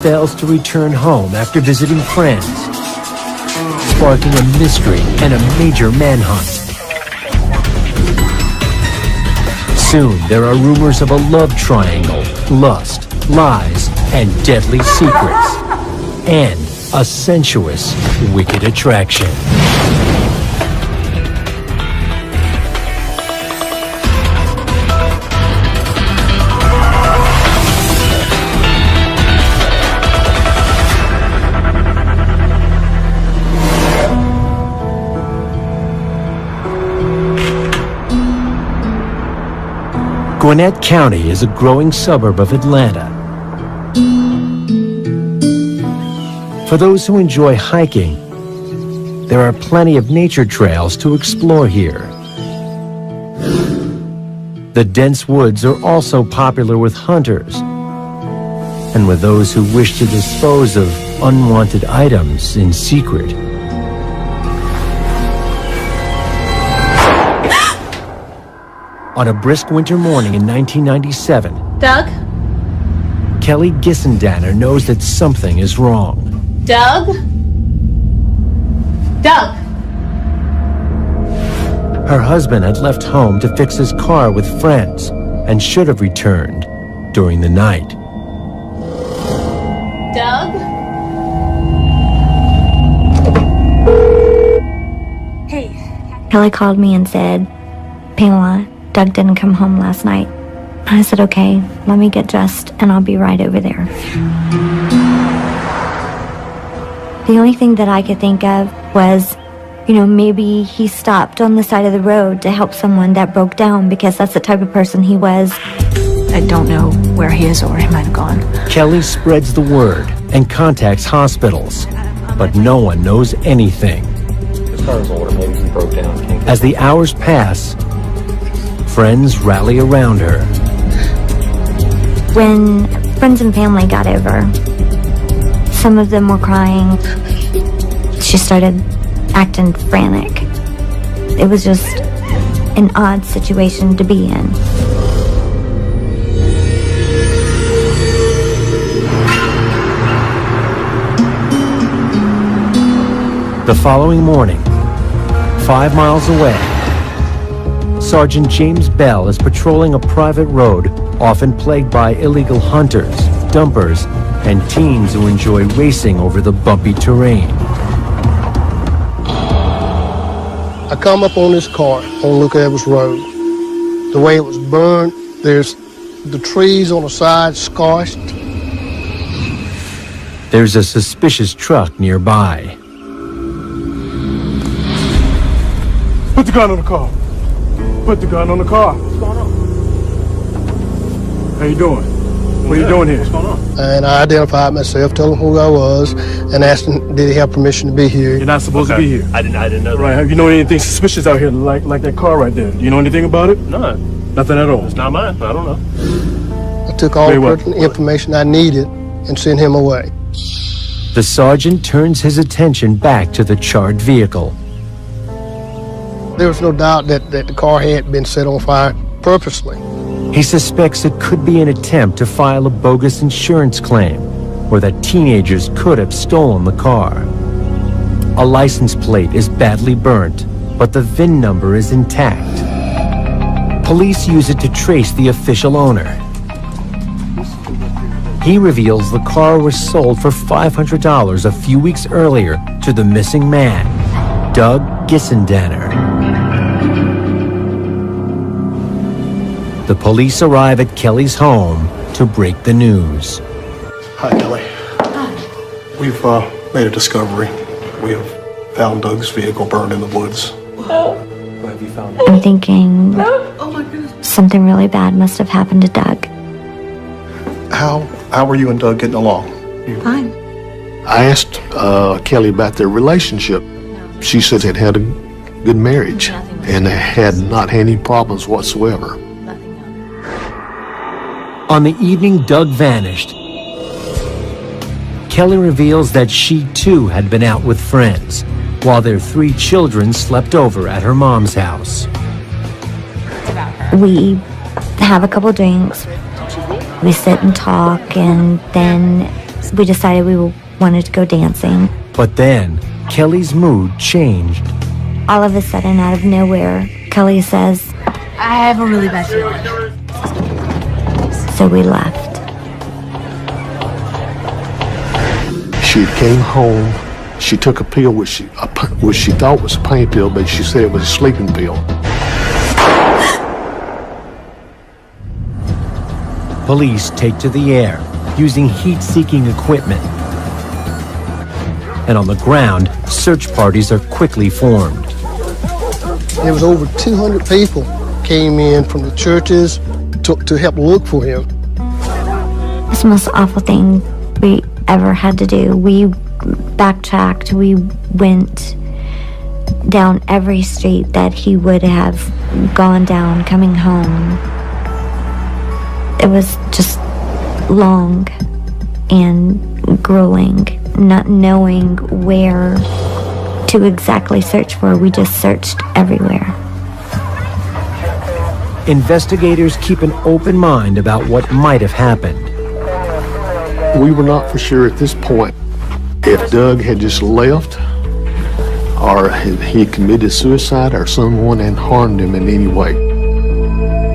fails to return home after visiting friends, sparking a mystery and a major manhunt. Soon, there are rumors of a love triangle, lust, lies, and deadly secrets, and a sensuous, wicked attraction. Gwinnett County is a growing suburb of Atlanta. For those who enjoy hiking, there are plenty of nature trails to explore here. The dense woods are also popular with hunters and with those who wish to dispose of unwanted items in secret. On a brisk winter morning in 1997, Doug? Kelly Gissendaner knows that something is wrong. Doug? Doug! Her husband had left home to fix his car with friends and should have returned during the night. Doug? Hey. Kelly called me and said, Pamela, Doug didn't come home last night. I said, okay, let me get dressed and I'll be right over there. The only thing that I could think of was, maybe he stopped on the side of the road to help someone that broke down because that's the type of person he was. I don't know where he is or where he might have gone. Kelly spreads the word and contacts hospitals, but no one knows anything. His car's older, maybe he broke down. As the hours pass, friends rally around her. When friends and family got over, some of them were crying. She started acting frantic. It was just an odd situation to be in. The following morning, 5 miles away, Sergeant James Bell is patrolling a private road often plagued by illegal hunters, dumpers, and teens who enjoy racing over the bumpy terrain. I come up on this car on Luke Evans Road. The way it was burned, there's the trees on the side scorched. There's a suspicious truck nearby. Put the gun on the car. Put the gun on the car. What's going on? How you doing? What are you doing here? What's going on? And I identified myself, told him who I was, and asked him, did he have permission to be here? You're not supposed to be here. I didn't know that. Right, have you know anything suspicious out here like that car right there? Do you know anything about it? No. Nothing at all? It's not mine. I don't know. I took all the pertinent information I needed and sent him away. The sergeant turns his attention back to the charred vehicle. There was no doubt that the car had been set on fire purposely. He suspects it could be an attempt to file a bogus insurance claim, or that teenagers could have stolen the car. A license plate is badly burnt, but the VIN number is intact. Police use it to trace the official owner. He reveals the car was sold for $500 a few weeks earlier to the missing man, Doug Gissendaner. The police arrive at Kelly's home to break the news. Hi, Kelly. Hi. We've made a discovery. We have found Doug's vehicle burned in the woods. What have you found? I'm thinking Oh my goodness. something really bad must have happened to Doug. How were you and Doug getting along? Fine. I asked Kelly about their relationship. She said they'd had a good marriage and they had not had any problems whatsoever. On the evening Doug vanished, Kelly reveals that she too had been out with friends, while their 3 children slept over at her mom's house. We have a couple drinks. We sit and talk, and then We decided we wanted to go dancing. But then, Kelly's mood changed. All of a sudden, out of nowhere, Kelly says, I have a really bad feeling. so we left. She came home. She took a pill which she thought was a pain pill, but she said it was a sleeping pill. Police take to the air, using heat-seeking equipment. And on the ground, search parties are quickly formed. There was over 200 people came in from the churches to help look for him. It's the most awful thing we ever had to do. We backtracked. We went down every street that he would have gone down coming home. It was just long and grueling, not knowing where to exactly search for. We just searched everywhere. Investigators keep an open mind about what might have happened. We were not for sure at this point if Doug had just left or he committed suicide or someone had harmed him in any way.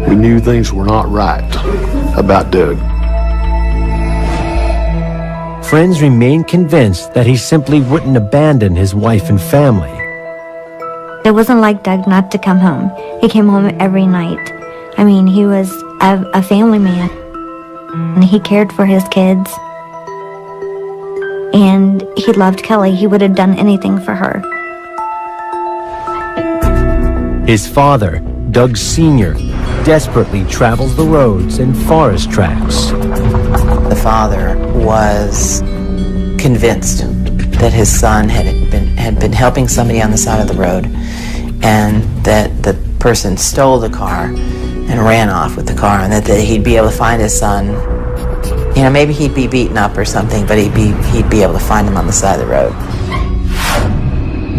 We knew things were not right about Doug. Friends remain convinced that he simply wouldn't abandon his wife and family. It wasn't like Doug not to come home. He came home every night. I mean, he was a family man, and he cared for his kids, and he loved Kelly. He would have done anything for her. His father, Doug Sr., desperately travels the roads and forest tracks. The father was convinced that his son had been helping somebody on the side of the road, and that the person stole the car and ran off with the car, and that he'd be able to find his son. You know, maybe he'd be beaten up or something, but he'd be able to find him on the side of the road.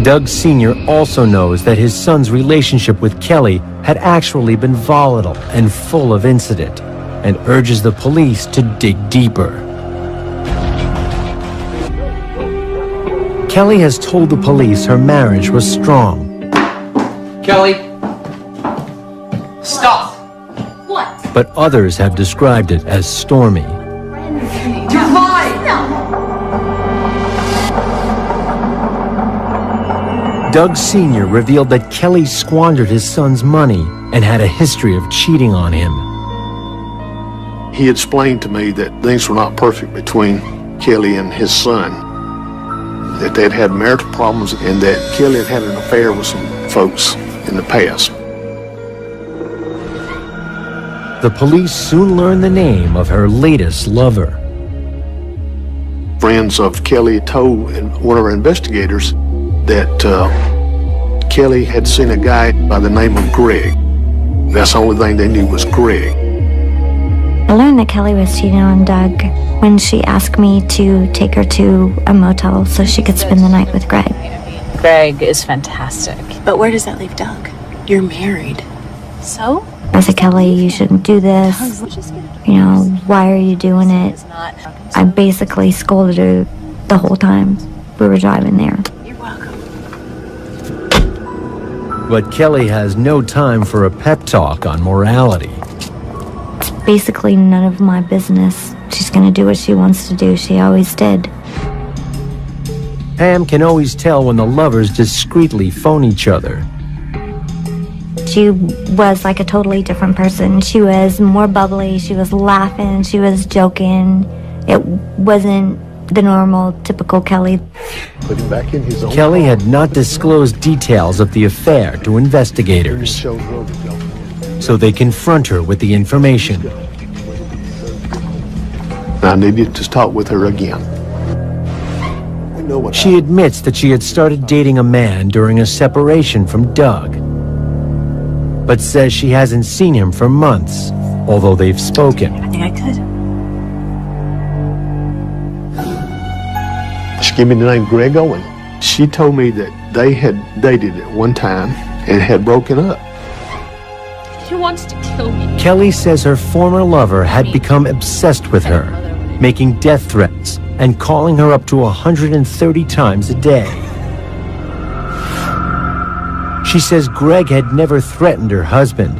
Doug Sr. also knows that his son's relationship with Kelly had actually been volatile and full of incident, and urges the police to dig deeper. Kelly has told the police her marriage was strong. Kelly, stop. What? But others have described it as stormy. You're lying. Doug Sr. revealed that Kelly squandered his son's money and had a history of cheating on him. He explained to me that things were not perfect between Kelly and his son, that they'd had marital problems, and that Kelly had an affair with some folks in the past. The police soon learned the name of her latest lover. Friends of Kelly told one of our investigators that Kelly had seen a guy by the name of Greg. That's the only thing they knew was Greg. I learned that Kelly was cheating on Doug when she asked me to take her to a motel so she could spend the night with Greg. Greg is fantastic. But where does that leave Doug? You're married. So? I said, Kelly, you shouldn't do this. You know, why are you doing it? I basically scolded her the whole time we were driving there. You're welcome. But Kelly has no time for a pep talk on morality. It's basically none of my business. She's going to do what she wants to do. She always did. Pam can always tell when the lovers discreetly phone each other. She was like a totally different person. She was more bubbly. She was laughing. She was joking. It wasn't the normal, typical Kelly. Put him back in his own Kelly car. had not disclosed details of the affair to investigators, so they confront her with the information. I needed to talk with her again. We know what She admits that she had started dating a man during a separation from Doug, but says she hasn't seen him for months, although they've spoken. I think I could. She gave me the name Greg Owen. She told me that they had dated at one time and had broken up. He wants to kill me. Kelly says her former lover had become obsessed with her, making death threats and calling her up to 130 times a day. She says Greg had never threatened her husband,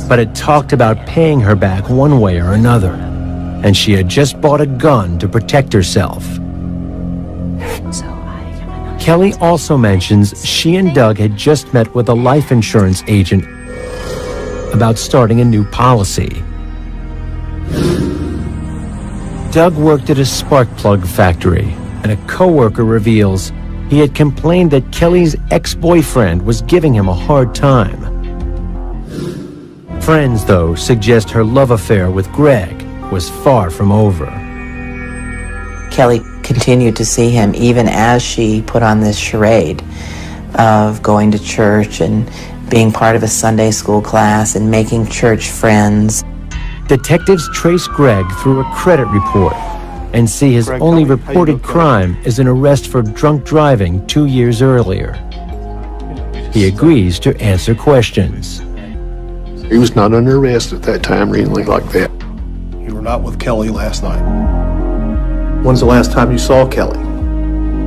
but had talked about paying her back one way or another, and she had just bought a gun to protect herself. Kelly also mentions she and Doug had just met with a life insurance agent about starting a new policy. Doug worked at a spark plug factory, and a coworker reveals he had complained that Kelly's ex-boyfriend was giving him a hard time. Friends, though, suggest her love affair with Greg was far from over. Kelly continued to see him even as she put on this charade of going to church and being part of a Sunday school class and making church friends. Detectives trace Greg through a credit report and see his only reported crime is an arrest for drunk driving 2 years earlier. He agrees to answer questions. He was not under arrest at that time or anything like that. You were not with Kelly last night. When's the last time you saw Kelly?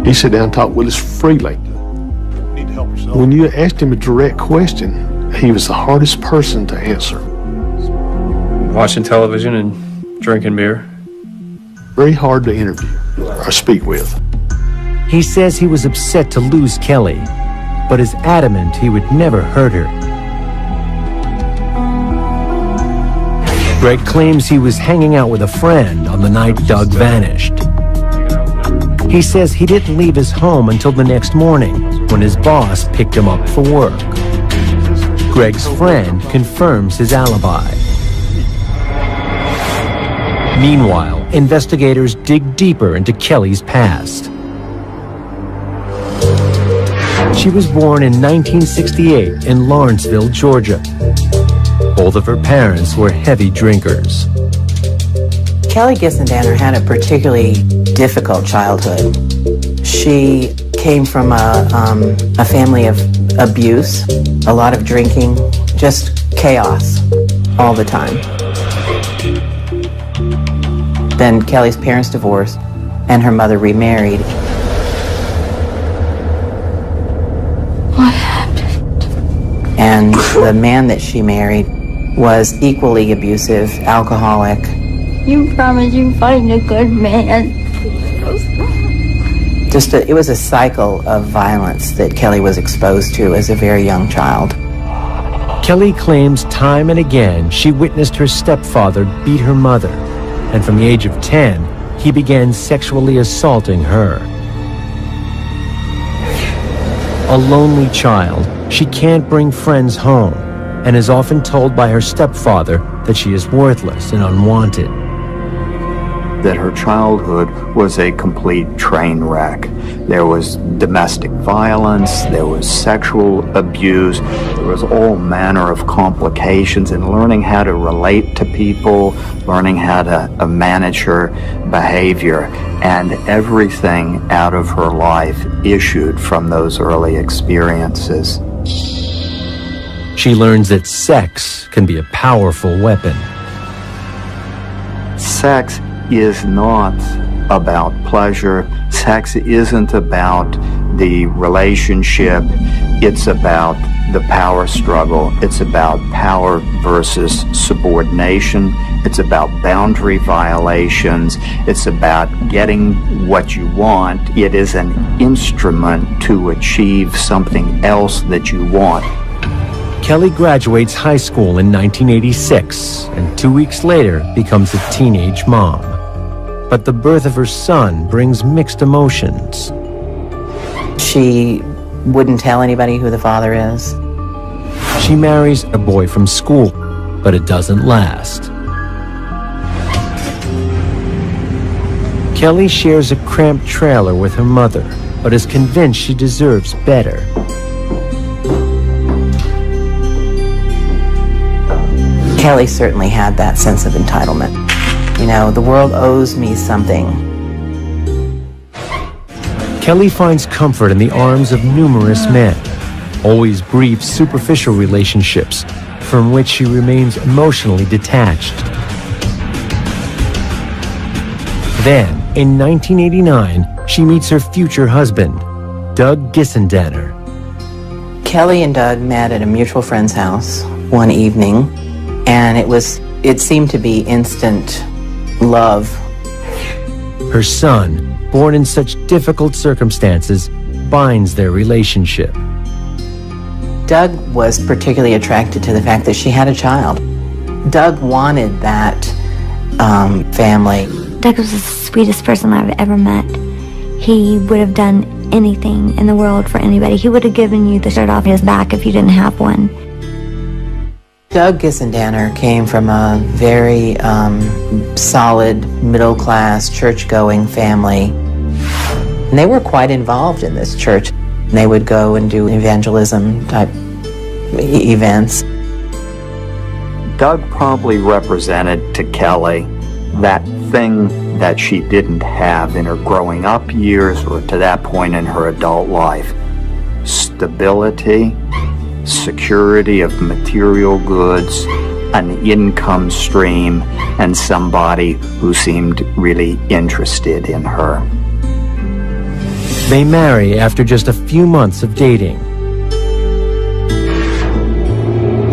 He sat down and talked with us freely. You need to help yourself. When you asked him a direct question, he was the hardest person to answer. Watching television and drinking beer. Very hard to interview or speak with. He says he was upset to lose Kelly, but is adamant he would never hurt her. Greg claims he was hanging out with a friend on the night Doug vanished. He says he didn't leave his home until the next morning when his boss picked him up for work. Greg's friend confirms his alibi. Meanwhile, investigators dig deeper into Kelly's past. She was born in 1968 in Lawrenceville, Georgia. Both of her parents were heavy drinkers. Kelly Gissendaner had a particularly difficult childhood. She came from a family of abuse, a lot of drinking, just chaos all the time. Then Kelly's parents divorced and her mother remarried. What happened? And the man that she married was equally abusive, alcoholic. You promised you'd find a good man. It was a cycle of violence that Kelly was exposed to as a very young child. Kelly claims time and again she witnessed her stepfather beat her mother, and from the age of 10, he began sexually assaulting her. A lonely child, she can't bring friends home, and is often told by her stepfather that she is worthless and unwanted. That her childhood was a complete train wreck. There was domestic violence, there was sexual abuse, there was all manner of complications in learning how to relate to people, learning how to manage her behavior, and everything out of her life issued from those early experiences. She learns that sex can be a powerful weapon. Sex is not about pleasure. Sex isn't about the relationship. It's about the power struggle. It's about power versus subordination. It's about boundary violations. It's about getting what you want. It is an instrument to achieve something else that you want. Kelly graduates high school in 1986 and 2 weeks later becomes a teenage mom. But the birth of her son brings mixed emotions. She wouldn't tell anybody who the father is. She marries a boy from school, but it doesn't last. Kelly shares a cramped trailer with her mother, but is convinced she deserves better. Kelly certainly had that sense of entitlement. You know, the world owes me something. Kelly finds comfort in the arms of numerous men, always brief, superficial relationships from which she remains emotionally detached. Then, in 1989, she meets her future husband, ഇʟʟᴜ. Kelly and Doug met at a mutual friend's house one evening, and it seemed to be instant love. Her son, born in such difficult circumstances, binds their relationship. Doug was particularly attracted to the fact that she had a child. Doug wanted that family. Doug was the sweetest person I've ever met. He would have done anything in the world for anybody. He would have given you the shirt off his back if you didn't have one. Doug Gissendaner came from a very solid, middle-class, church-going family. And they were quite involved in this church. They would go and do evangelism-type events. Doug probably represented to Kelly that thing that she didn't have in her growing up years or to that point in her adult life. Stability, security of material goods, an income stream, and somebody who seemed really interested in her. They marry after just a few months of dating.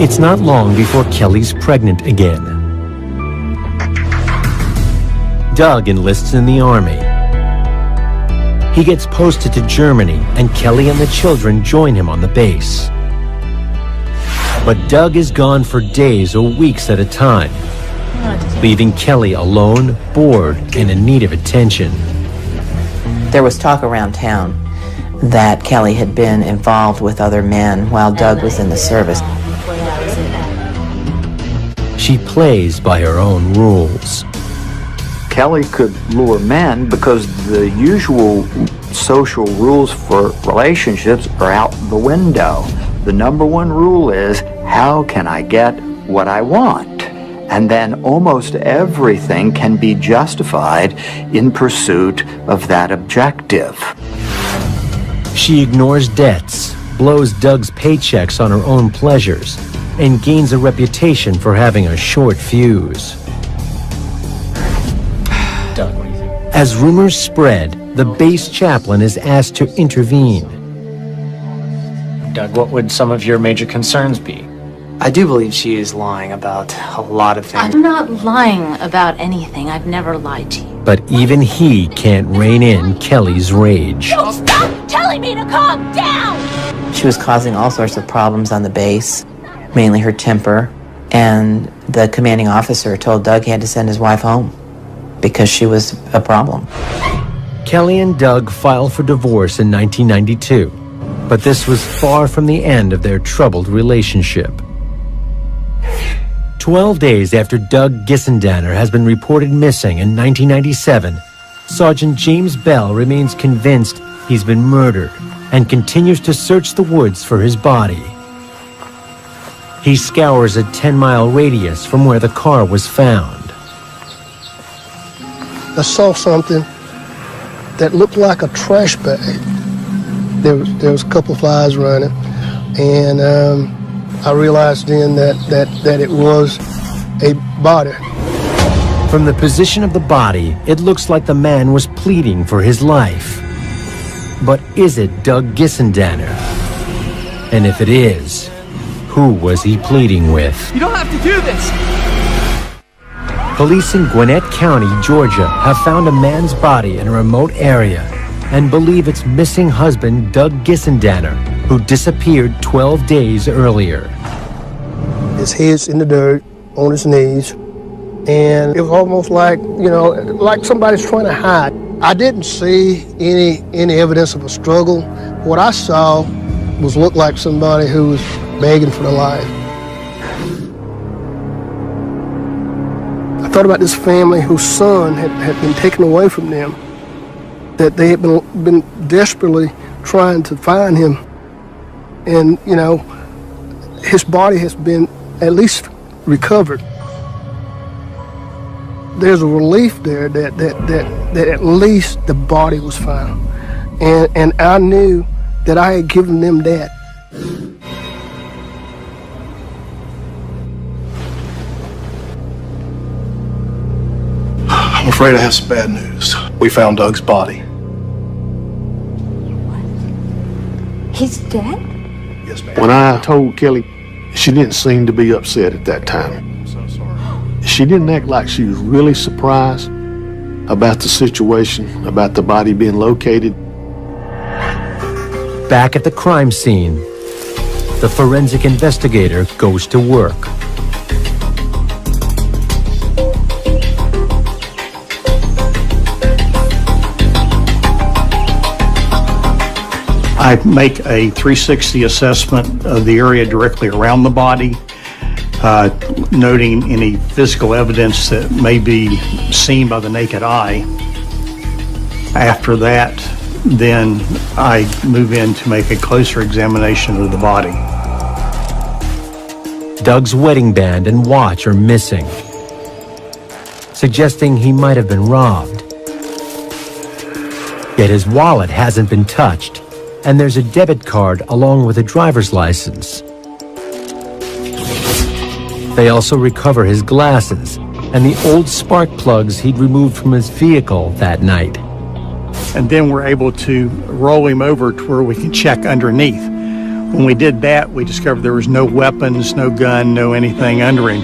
It's not long before Kelly's pregnant again. Doug enlists in the army. He gets posted to Germany, and Kelly and the children join him on the base. But Doug is gone for days or weeks at a time, leaving Kelly alone, bored, and in need of attention. There was talk around town that Kelly had been involved with other men while Doug was in the service. She plays by her own rules. Kelly could lure men because the usual social rules for relationships are out the window. The number one rule is, how can I get what I want? And then almost everything can be justified in pursuit of that objective. She ignores debts, blows Doug's paychecks on her own pleasures, and gains a reputation for having a short fuse. Doug, what do you think? As rumors spread, the base chaplain is asked to intervene. Doug, what would some of your major concerns be? I do believe she is lying about a lot of things. I'm not lying about anything. I've never lied to you. But even he can't rein in Kelly's rage. Don't stop telling me to calm down! She was causing all sorts of problems on the base, mainly her temper, and the commanding officer told Doug he had to send his wife home because she was a problem. Kelly and Doug filed for divorce in 1992, but this was far from the end of their troubled relationship. 12 days after Doug Gissendaner has been reported missing in 1997, Sergeant James Bell remains convinced he's been murdered and continues to search the woods for his body. He scours a 10-mile radius from where the car was found. I saw something that looked like a trash bag. There was a couple flies running, and I realized then that it was a body. From the position of the body, it looks like the man was pleading for his life. But is it Doug Gissendaner? And if it is, who was he pleading with? You don't have to do this! Police in Gwinnett County, Georgia, have found a man's body in a remote area and believe it's missing husband Doug Gissendaner, who disappeared 12 days earlier. His head's in the dirt, on his knees, and it was almost like, like somebody's trying to hide. I didn't see any evidence of a struggle. What I saw looked like somebody who was begging for their life. I thought about this family whose son had been taken away from them, that they had been desperately trying to find him. And, his body has been at least recovered. There's a relief there that at least the body was found. And I knew that I had given them that. afraid I have some bad news. We found Doug's body. He's dead? Yes, ma'am. When I told Kelly, she didn't seem to be upset at that time. I'm so sorry. She didn't act like she was really surprised about the situation, about the body being located. Back at the crime scene, the forensic investigator goes to work. I make a 360 assessment of the area directly around the body, noting any physical evidence that may be seen by the naked eye. After that, then I move in to make a closer examination of the body. Doug's wedding band and watch are missing, suggesting he might have been robbed. Yet his wallet hasn't been touched, and there's a debit card along with a driver's license. They also recover his glasses and the old spark plugs he'd removed from his vehicle that night. And then we're able to roll him over to where we can check underneath. When we did that, we discovered there was no weapons, no gun, no anything under him.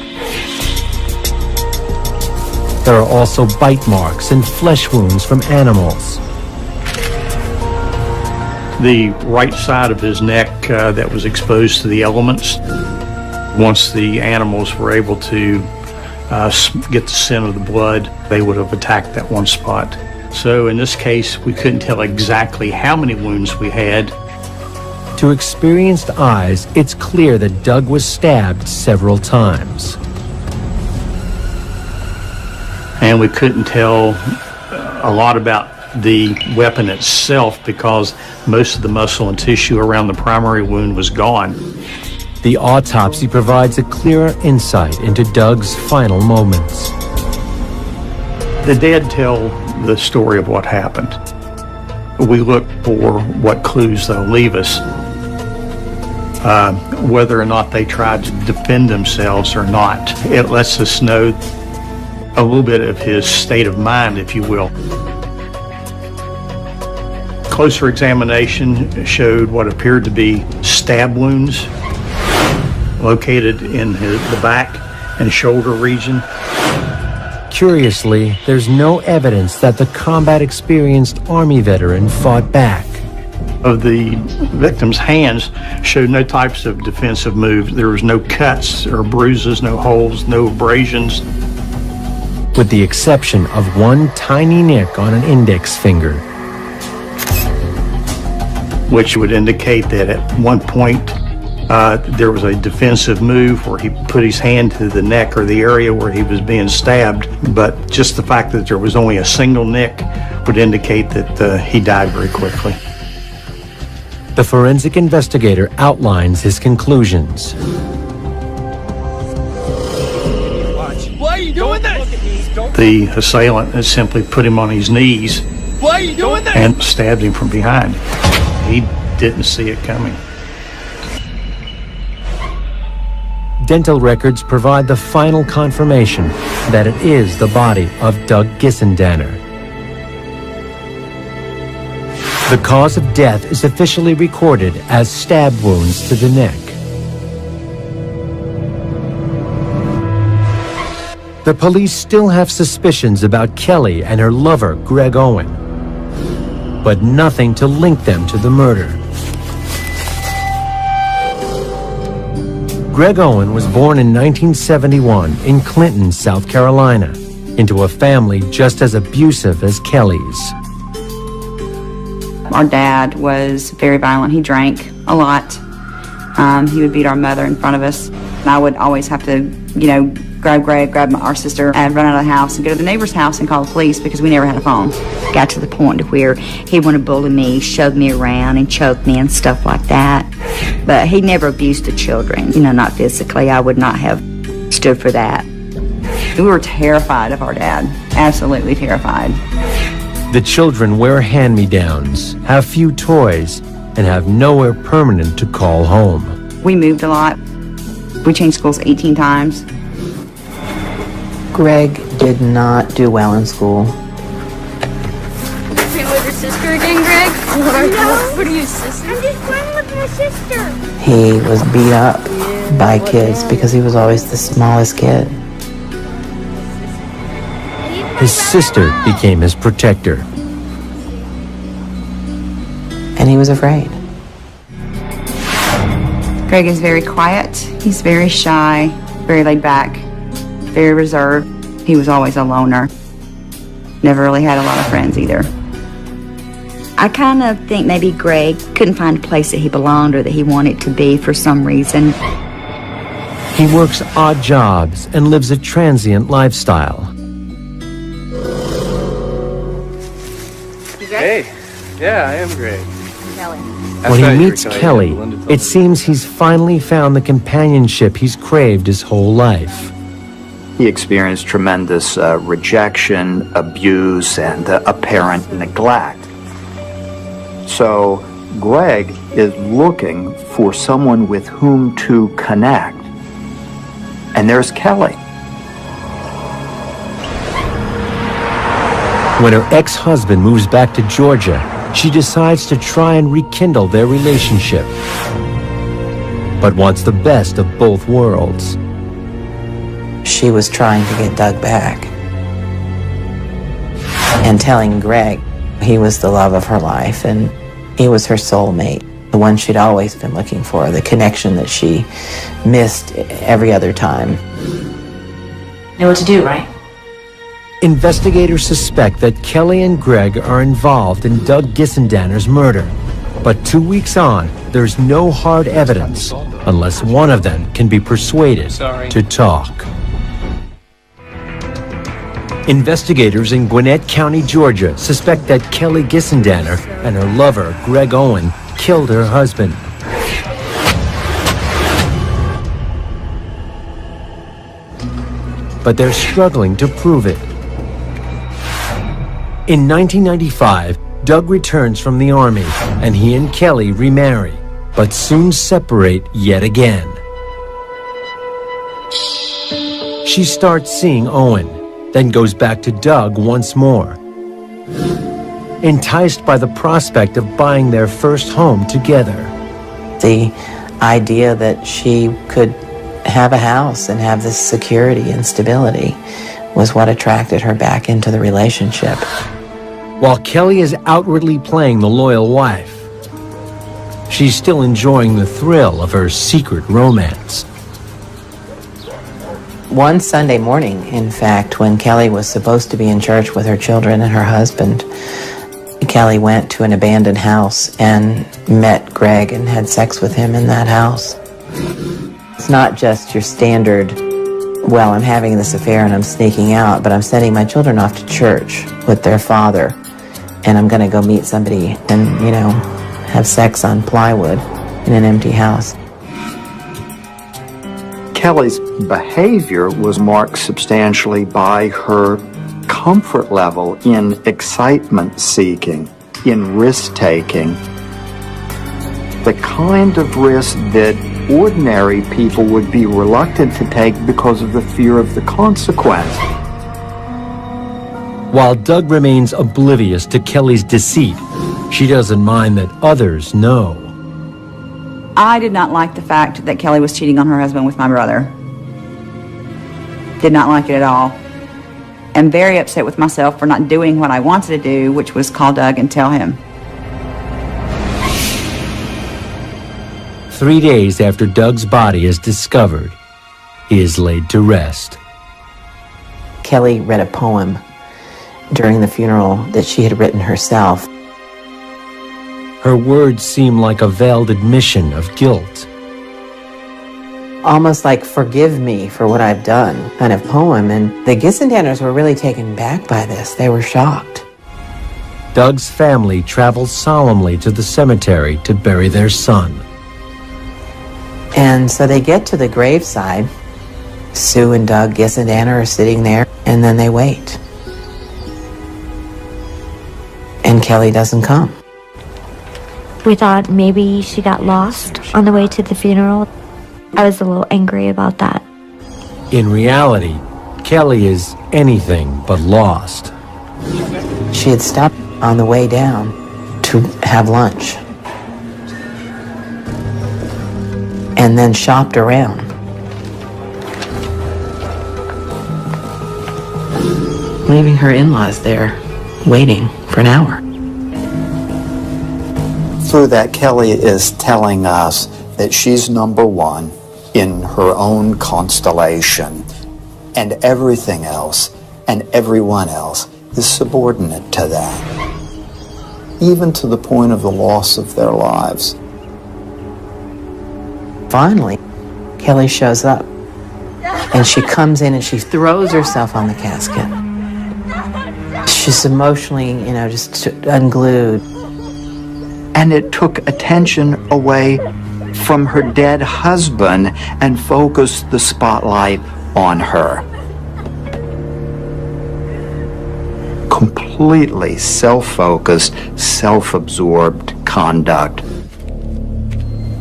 There are also bite marks and flesh wounds from animals. The right side of his neck that was exposed to the elements. Once the animals were able to get the scent of the blood, they would have attacked that one spot. So in this case, we couldn't tell exactly how many wounds we had. To experienced eyes, it's clear that Doug was stabbed several times. And we couldn't tell a lot about the weapon itself because most of the muscle and tissue around the primary wound was gone. The autopsy provides a clearer insight into Doug's final moments. The dead tell the story of what happened. We look for what clues they'll leave us, whether or not they tried to defend themselves or not. It lets us know a little bit of his state of mind, if you will. Closer examination showed what appeared to be stab wounds located in the back and shoulder region. Curiously, there's no evidence that the combat-experienced Army veteran fought back. Of the victim's hands showed no types of defensive moves. There was no cuts or bruises, no holes, no abrasions. With the exception of one tiny nick on an index finger, which would indicate that at one point there was a defensive move where he put his hand to the neck or the area where he was being stabbed, but just the fact that there was only a single nick would indicate that he died very quickly. The forensic investigator outlines his conclusions. Why are you doing this? The assailant had simply put him on his knees. Why are you doing this? And stabbed him from behind. He didn't see it coming. Dental records provide the final confirmation that it is the body of Doug Gissendanner. The cause of death is officially recorded as stab wounds to the neck. The police still have suspicions about Kelly and her lover, Greg Owen, but nothing to link them to the murder. Greg Owen was born in 1971 in Clinton, South Carolina, into a family just as abusive as Kelly's. Our dad was very violent. He drank a lot. He would beat our mother in front of us. And I would always have to, grab Greg, our sister, and run out of the house and go to the neighbor's house and call the police because we never had a phone. Got to the point where he wanted to bully me, shove me around and choke me and stuff like that. But he never abused the children, not physically. I would not have stood for that. We were terrified of our dad, absolutely terrified. The children wear hand-me-downs, have few toys, and have nowhere permanent to call home. We moved a lot. We changed schools 18 times. Greg did not do well in school. Playing with your sister again, Greg? What are you, sister? I'm just playing with my sister. He was beat up by kids because he was always the smallest kid. His sister became his protector. And he was afraid. Greg is very quiet. He's very shy, very laid back, very reserved. He was always a loner. Never really had a lot of friends either. I kind of think maybe Greg couldn't find a place that he belonged or that he wanted to be for some reason. He works odd jobs and lives a transient lifestyle. Hey, yeah, I am Greg. When he meets Kelly, it seems he's finally found the companionship he's craved his whole life. He experienced tremendous rejection, abuse, and apparent neglect. So Greg is looking for someone with whom to connect. And there's Kelly. When her ex-husband moves back to Georgia, she decides to try and rekindle their relationship, but wants the best of both worlds. She was trying to get Doug back and telling Greg he was the love of her life and he was her soulmate, the one she'd always been looking for, the connection that she missed every other time. Know what to do, right? Investigators suspect that Kelly and Greg are involved in Doug Gissendanner's murder. But 2 weeks on, there's no hard evidence unless one of them can be persuaded to talk. Investigators in Gwinnett County, Georgia suspect that Kelly Gissendanner and her lover, Greg Owen, killed her husband. But they're struggling to prove it. In 1995, Doug returns from the Army, and he and Kelly remarry, but soon separate yet again. She starts seeing Owen, then goes back to Doug once more. Enticed by the prospect of buying their first home together. The idea that she could have a house and have this security and stability was what attracted her back into the relationship. While Kelly is outwardly playing the loyal wife, she's still enjoying the thrill of her secret romance. One Sunday morning, in fact, when Kelly was supposed to be in church with her children and her husband, Kelly went to an abandoned house and met Greg and had sex with him in that house. It's not just your standard, well, I'm having this affair and I'm sneaking out, but I'm sending my children off to church with their father, and I'm going to go meet somebody and, you know, have sex on plywood in an empty house. Kelly's behavior was marked substantially by her comfort level in excitement seeking, in risk taking. The kind of risk that ordinary people would be reluctant to take because of the fear of the consequence. While Doug remains oblivious to Kelly's deceit, she doesn't mind that others know. I did not like the fact that Kelly was cheating on her husband with my brother. Did not like it at all. I'm very upset with myself for not doing what I wanted to do, which was call Doug and tell him. 3 days after Doug's body is discovered, he is laid to rest. Kelly read a poem during the funeral that she had written herself. Her words seem like a veiled admission of guilt. Almost like, forgive me for what I've done, kind of poem. And the Gissendanners were really taken back by this. They were shocked. Doug's family travels solemnly to the cemetery to bury their son. And so they get to the graveside. Sue and Doug Gissendanner are sitting there, and then they wait. And Kelly doesn't come. We thought maybe she got lost on the way to the funeral. I was a little angry about that. In reality, Kelly is anything but lost. She had stopped on the way down to have lunch and then shopped around. Leaving her in-laws there, waiting for an hour. Through that, Kelly is telling us that she's number one in her own constellation, and everything else and everyone else is subordinate to that, even to the point of the loss of their lives. Finally, Kelly shows up, and she comes in and she throws herself on the casket. She's emotionally, just unglued. And it took attention away from her dead husband and focused the spotlight on her. Completely self-focused, self-absorbed conduct.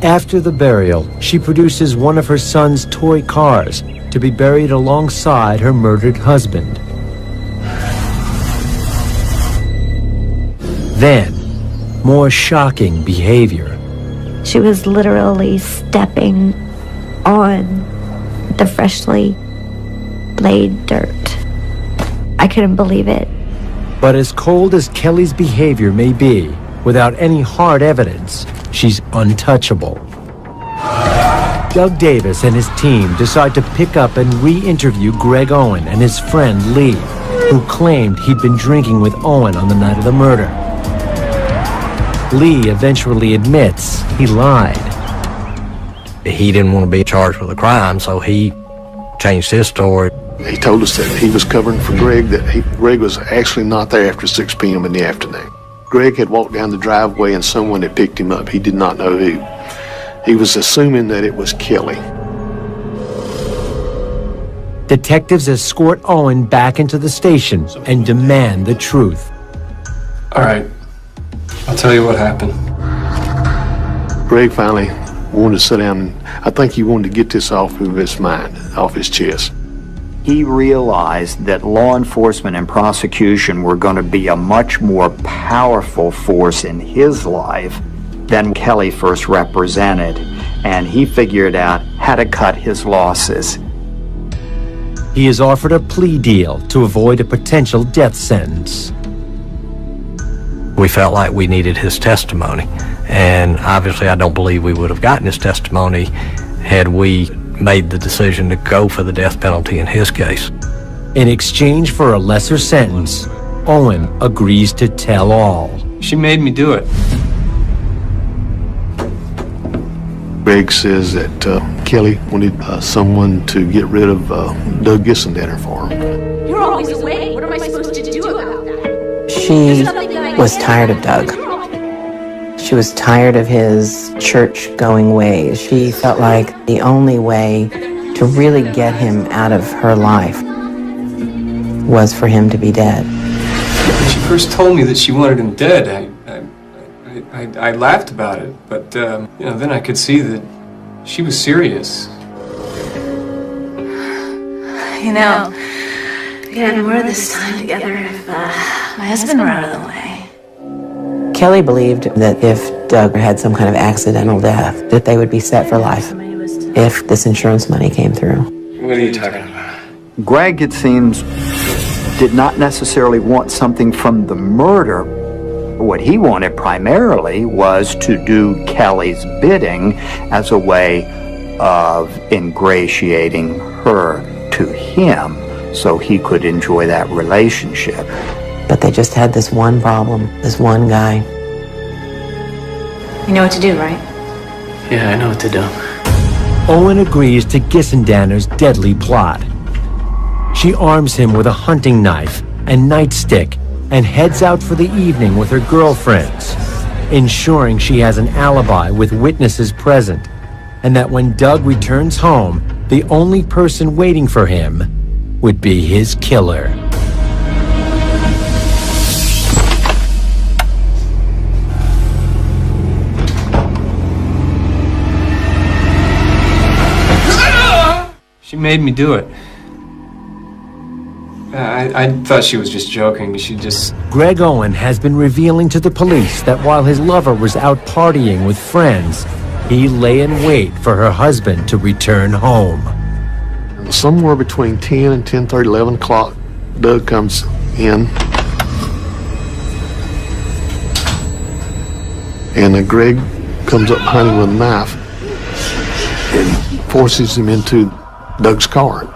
After the burial, she produces one of her son's toy cars to be buried alongside her murdered husband. Then, more shocking behavior. She was literally stepping on the freshly laid dirt. I couldn't believe it. But as cold as Kelly's behavior may be, without any hard evidence, she's untouchable. Doug Davis and his team decide to pick up and re-interview Greg Owen and his friend Lee, who claimed he'd been drinking with Owen on the night of the murder. Lee eventually admits he lied. He didn't want to be charged with a crime, so he changed his story. He told us that he was covering for Greg, that Greg was actually not there after 6 p.m. in the afternoon. Greg had walked down the driveway and someone had picked him up. He did not know who. He was assuming that it was Kelly. Detectives escort Owen back into the station and demand the truth. All right, I'll tell you what happened. Greg finally wanted to sit down, and I think he wanted to get this off of his mind, off his chest. He realized that law enforcement and prosecution were going to be a much more powerful force in his life than Kelly first represented, and he figured out how to cut his losses. He is offered a plea deal to avoid a potential death sentence. We felt like we needed his testimony, and obviously I don't believe we would have gotten his testimony had we made the decision to go for the death penalty in his case. In exchange for a lesser sentence, Owen agrees to tell all. She made me do it. Greg says that Kelly wanted someone to get rid of Doug Gissendaner for him. You're always away. What am I supposed to do about that? She was tired of Doug. She was tired of his church-going ways. She felt like the only way to really get him out of her life was for him to be dead. When she first told me that she wanted him dead, I laughed about it, but then I could see that she was serious. You know, we could have more of this time together if my husband were out of the way. Kelly believed that if Doug had some kind of accidental death, that they would be set for life if this insurance money came through. What are you talking about? Greg, it seems, did not necessarily want something from the murder. What he wanted primarily was to do Kelly's bidding as a way of ingratiating her to him so he could enjoy that relationship. But they just had this one problem, this one guy. You know what to do, right? Yeah, I know what to do. Owen agrees to Gissendaner's deadly plot. She arms him with a hunting knife and nightstick and heads out for the evening with her girlfriends, ensuring she has an alibi with witnesses present, and that when Doug returns home, the only person waiting for him would be his killer. She made me do it. I thought she was just joking. She just... Greg Owen has been revealing to the police that while his lover was out partying with friends, he lay in wait for her husband to return home. Somewhere between 10 and 10:30, 11 o'clock, Doug comes in. And Greg comes up behind him with a knife and forces him into Doug's car.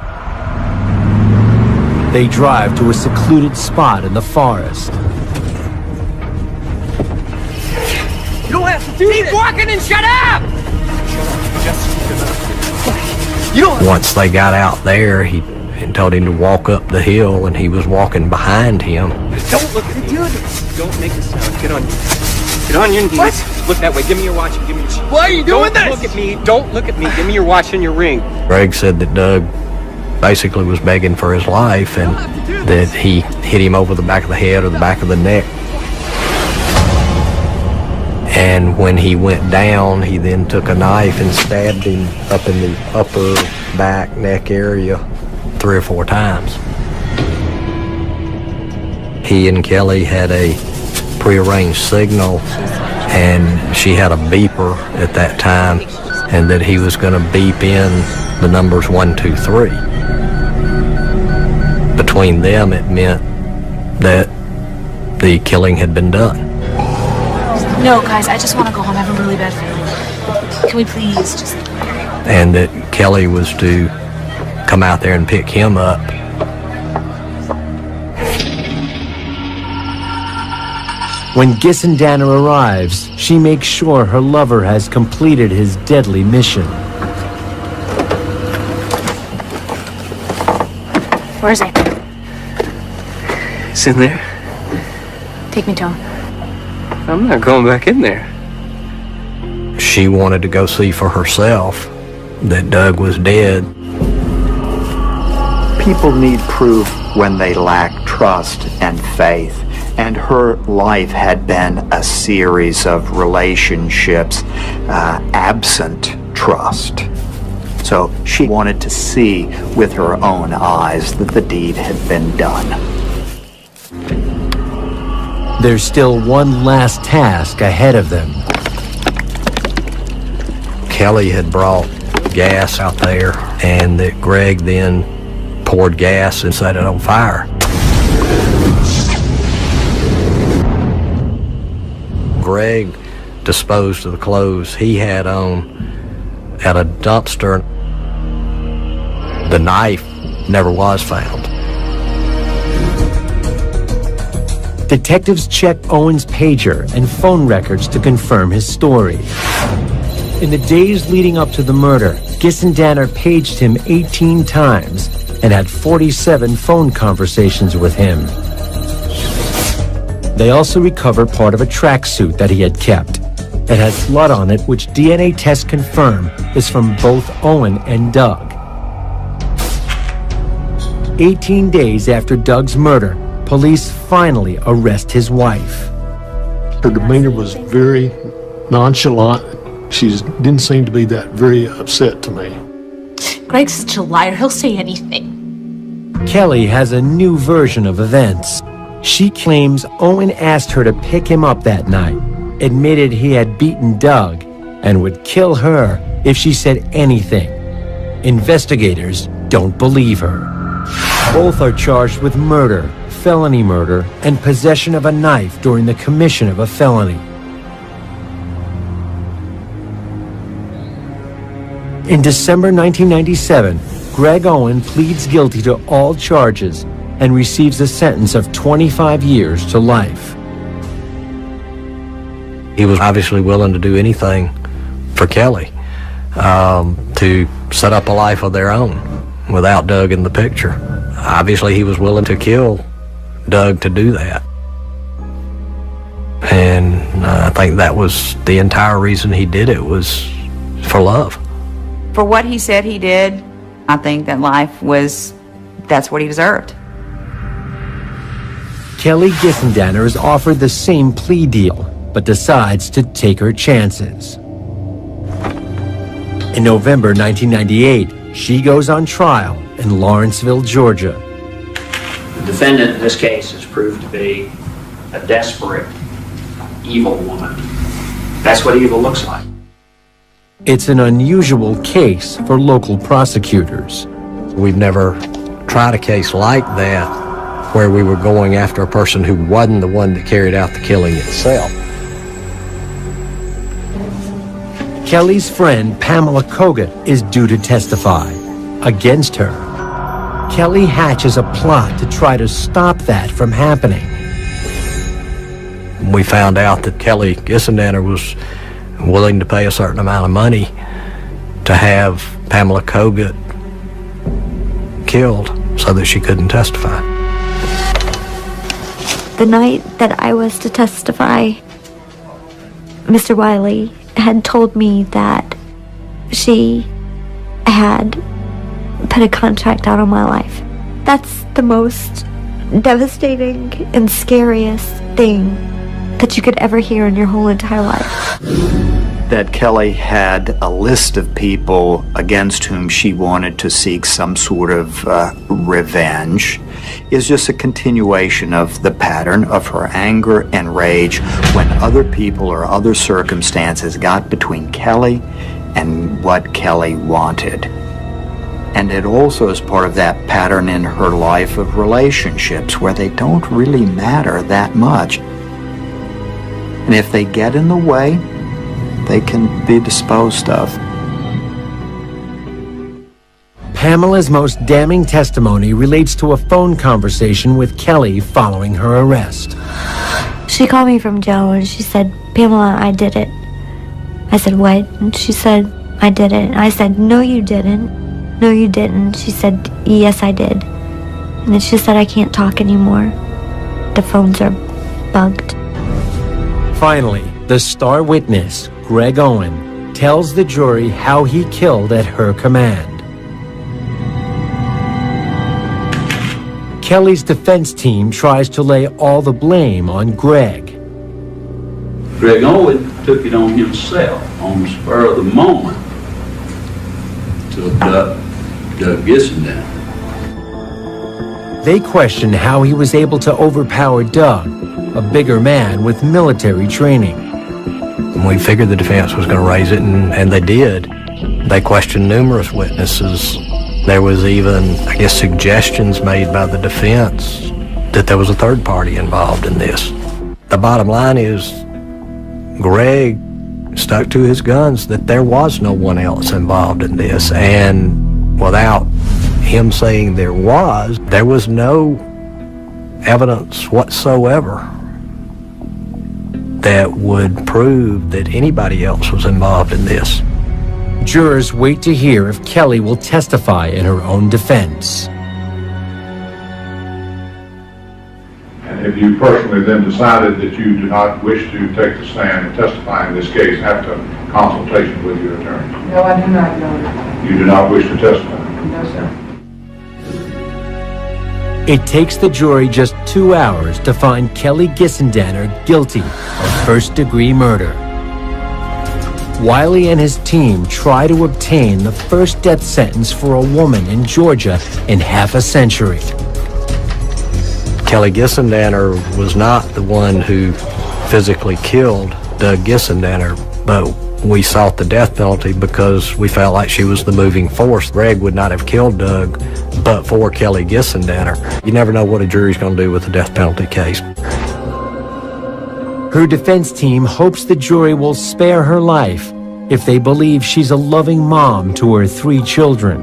They drive to a secluded spot in the forest. You don't have to do this. Keep walking and shut up! You don't. Once they got out there, he told him to walk up the hill, and he was walking behind him. Don't look at me. Don't make a sound. Get on your knees. What? Look that way. Give me your watch and give me your... Why are you doing this? Don't look at me. Don't look at me. Give me your watch and your ring. Greg said that Doug basically was begging for his life and that he hit him over the back of the head or the back of the neck. And when he went down, he then took a knife and stabbed him up in the upper back neck area 3 or 4 times. He and Kelly had a prearranged signal, and she had a beeper at that time, and that he was going to beep in the numbers 1, 2, 3. Between them, it meant that the killing had been done. No, guys, I just want to go home. I have a really bad feeling. Can we please just... And that Kelly was to come out there and pick him up. When Ģisendaner arrives, she makes sure her lover has completed his deadly mission. Where is he? It's in there. Take me to him. I'm not going back in there. She wanted to go see for herself that Doug was dead. People need proof when they lack trust and faith, and her life had been a series of relationships absent trust. So she wanted to see with her own eyes that the deed had been done. There's still one last task ahead of them. Kelly had brought gas out there, and that Greg then poured gas and set it on fire. Greg disposed of the clothes he had on at a dumpster. The knife never was found. Detectives check Owen's pager and phone records to confirm his story. In the days leading up to the murder, Ģisendaner paged him 18 times and had 47 phone conversations with him. They also recover part of a tracksuit that he had kept. It has blood on it, which DNA tests confirm is from both Owen and Doug. 18 days after Doug's murder, police finally arrest his wife. Her demeanor was very nonchalant. She didn't seem to be that very upset to me. Greg's such a liar. He'll say anything. Kelly has a new version of events. She claims Owen asked her to pick him up that night, admitted he had beaten Doug, and would kill her if she said anything. Investigators don't believe her. Both are charged with murder, felony murder, and possession of a knife during the commission of a felony. In December 1997, Greg Owen pleads guilty to all charges and receives a sentence of 25 years to life. He was obviously willing to do anything for Kelly, to set up a life of their own without Doug in the picture. Obviously, he was willing to kill Doug to do that. And I think that was the entire reason he did it, was for love. For what he said he did, I think that that's what he deserved. Kelly Ģisendaner is offered the same plea deal, but decides to take her chances. In November 1998, she goes on trial in Lawrenceville, Georgia. The defendant in this case has proved to be a desperate, evil woman. That's what evil looks like. It's an unusual case for local prosecutors. We've never tried a case like that where we were going after a person who wasn't the one that carried out the killing itself. Kelly's friend Pamela Kogut is due to testify against her. Kelly hatches a plot to try to stop that from happening. We found out that Kelly Gissendaner was willing to pay a certain amount of money to have Pamela Kogut killed so that she couldn't testify. The night that I was to testify, Mr. Wiley had told me that she had put a contract out on my life. That's the most devastating and scariest thing that you could ever hear in your whole entire life. That Kelly had a list of people against whom she wanted to seek some sort of revenge is just a continuation of the pattern of her anger and rage when other people or other circumstances got between Kelly and what Kelly wanted. And it also is part of that pattern in her life of relationships where they don't really matter that much. And if they get in the way, they can be disposed of. Pamela's most damning testimony relates to a phone conversation with Kelly following her arrest. She called me from jail and she said, "Pamela, I did it." I said, "What?" And she said, "I did it." I said, "No, you didn't." "No, you didn't." She said, "Yes, I did." And then she said, "I can't talk anymore. The phones are bugged." Finally, the star witness, Greg Owen, tells the jury how he killed at her command. Kelly's defense team tries to lay all the blame on Greg. Greg Owen took it on himself, on the spur of the moment, to abduct Doug Gissendaner. They question how he was able to overpower Doug, a bigger man with military training. We figured the defense was going to raise it, and they did. They questioned numerous witnesses. There was even, I guess, suggestions made by the defense that there was a third party involved in this. The bottom line is, Greg stuck to his guns that there was no one else involved in this, and without him saying there was no evidence whatsoever that would prove that anybody else was involved in this. Jurors wait to hear if Kelly will testify in her own defense. And have you personally then decided that you do not wish to take the stand and testify in this case after consultation with your attorney? No, I do not, Your Honor. You do not wish to testify? No, sir. It takes the jury just 2 hours to find Kelly Gissendaner guilty of first-degree murder. Wiley and his team try to obtain the first death sentence for a woman in Georgia in half a century. Kelly Gissendaner was not the one who physically killed Doug Gissendaner, but we sought the death penalty because we felt like she was the moving force. Greg would not have killed Doug but for Kelly Gissendaner. You never know what a jury's going to do with a death penalty case. Her defense team hopes the jury will spare her life if they believe she's a loving mom to her 3 children.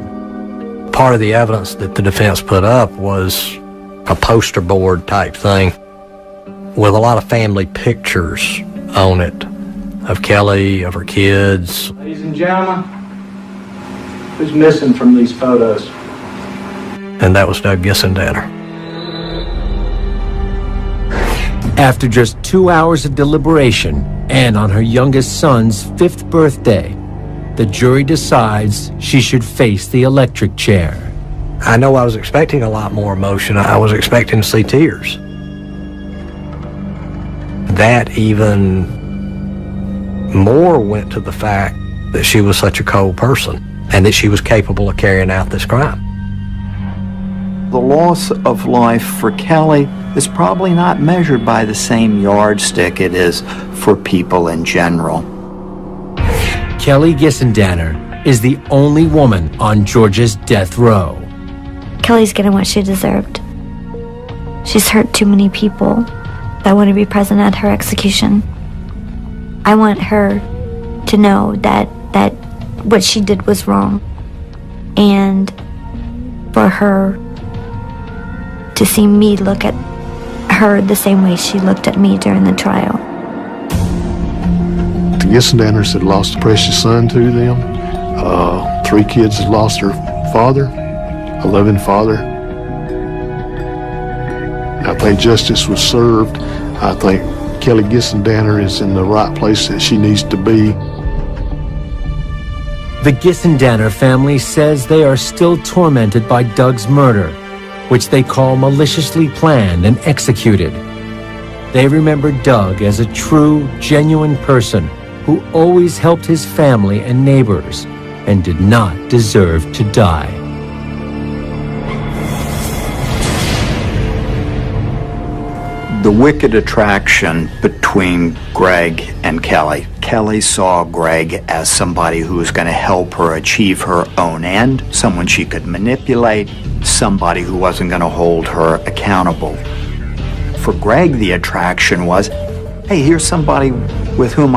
Part of the evidence that the defense put up was a poster board type thing with a lot of family pictures on it of Kelly, of her kids. Ladies and gentlemen, who's missing from these photos? And that was Doug Gissendaner. After just 2 hours of deliberation, and on her youngest son's 5th birthday, the jury decides she should face the electric chair. I know I was expecting a lot more emotion. I was expecting to see tears. That even more went to the fact that she was such a cold person and that she was capable of carrying out this crime. The loss of life for Kelly is probably not measured by the same yardstick it is for people in general. Kelly Gissendaner is the only woman on Georgia's death row. Kelly's getting what she deserved. She's hurt too many people that want to be present at her execution. I want her to know that what she did was wrong, and for her to see me look at her the same way she looked at me during the trial. The Gissendaners had lost a precious son to them. 3 kids had lost their father, a loving father. I think justice was served. I think Kelly Gissendaner is in the right place that she needs to be. The Gissendaner family says they are still tormented by Doug's murder, which they call maliciously planned and executed. They remember Doug as a true, genuine person who always helped his family and neighbors and did not deserve to die. The wicked attraction between Greg and Kelly. Kelly saw Greg as somebody who was going to help her achieve her own end, someone she could manipulate, somebody who wasn't going to hold her accountable. For Greg, the attraction was, hey, here's somebody with whom